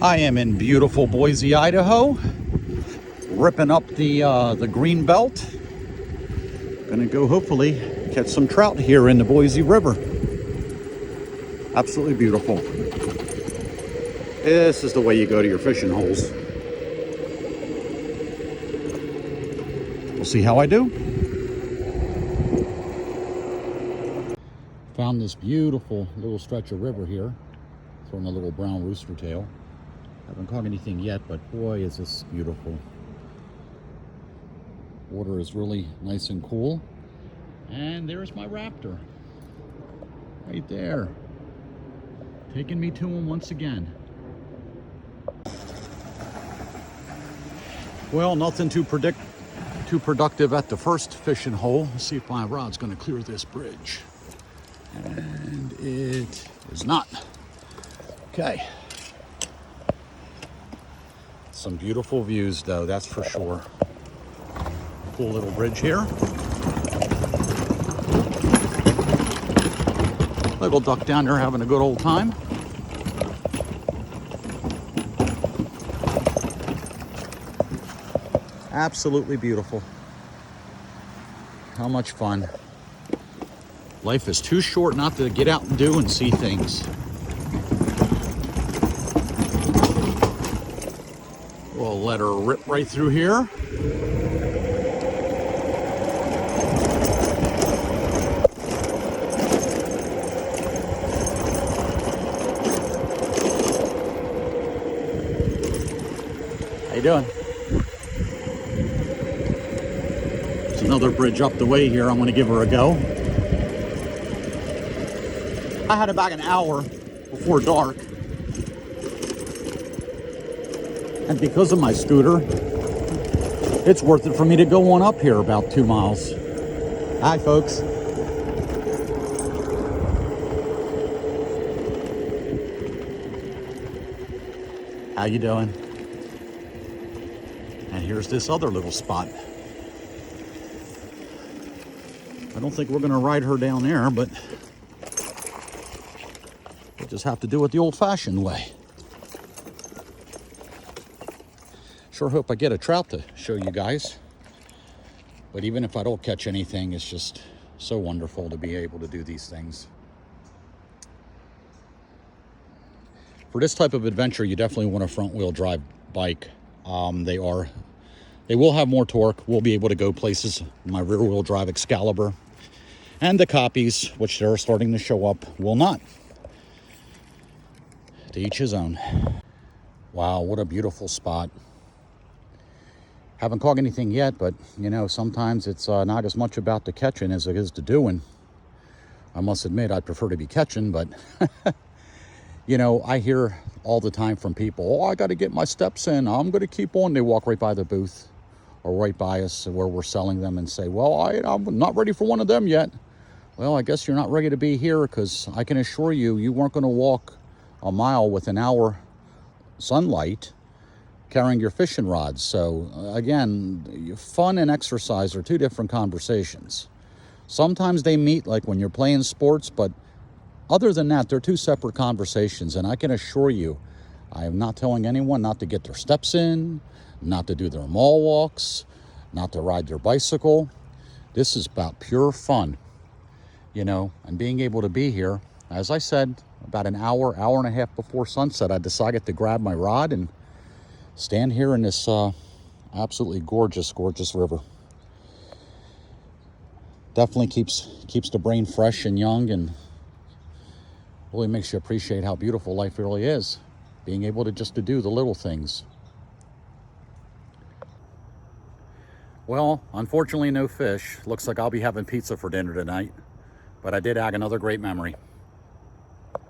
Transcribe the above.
I am in beautiful Boise, Idaho, ripping up the green belt. Gonna go hopefully catch some trout here in the Boise River. Absolutely beautiful. This is the way you go to your fishing holes. We'll see how I do. Found this beautiful little stretch of river here. Throwing a little brown rooster tail. Haven't caught anything yet, but boy, is this beautiful. Water is really nice and cool. And there's my raptor. Right there. Taking me to him once again. Well, nothing too productive at the first fishing hole. Let's see if my rod's going to clear this bridge. And it is not. Okay. Some beautiful views though, that's for sure. Cool little bridge here. Little duck down there having a good old time. Absolutely beautiful. How much fun. Life is too short not to get out and do and see things. We'll let her rip right through here. How you doing? There's another bridge up the way here. I'm going to give her a go. I had about an hour before dark. And because of my scooter, it's worth it for me to go on up here about 2 miles. Hi, folks. How you doing? And here's this other little spot. I don't think we're going to ride her down there, but we'll just have to do it the old-fashioned way. Sure hope I get a trout to show you guys. But even if I don't catch anything, it's just so wonderful to be able to do these things. For this type of adventure, you definitely want a front-wheel drive bike. They will have more torque. We'll be able to go places. My rear-wheel drive Excalibur and the copies, which they're starting to show up, will not. To each his own. Wow, what a beautiful spot. Haven't caught anything yet, but you know, sometimes it's not as much about the catching as it is the doing. I must admit, I'd prefer to be catching, but you know, I hear all the time from people, oh, I got to get my steps in. I'm going to keep on. They walk right by the booth or right by us where we're selling them and say, well, I'm not ready for one of them yet. Well, I guess you're not ready to be here, because I can assure you, you weren't going to walk a mile with an hour sunlight carrying your fishing rods. So again, fun and exercise are two different conversations. Sometimes they meet, like when you're playing sports, but other than that, they're two separate conversations. And I can assure you, I am not telling anyone not to get their steps in, not to do their mall walks, not to ride their bicycle. This is about pure fun, you know, and being able to be here. As I said, about an hour and a half before sunset, I decided to grab my rod and stand here in this absolutely gorgeous, gorgeous river. Definitely keeps the brain fresh and young, and really makes you appreciate how beautiful life really is. Being able to just to do the little things. Well, unfortunately no fish. Looks like I'll be having pizza for dinner tonight. But I did have another great memory.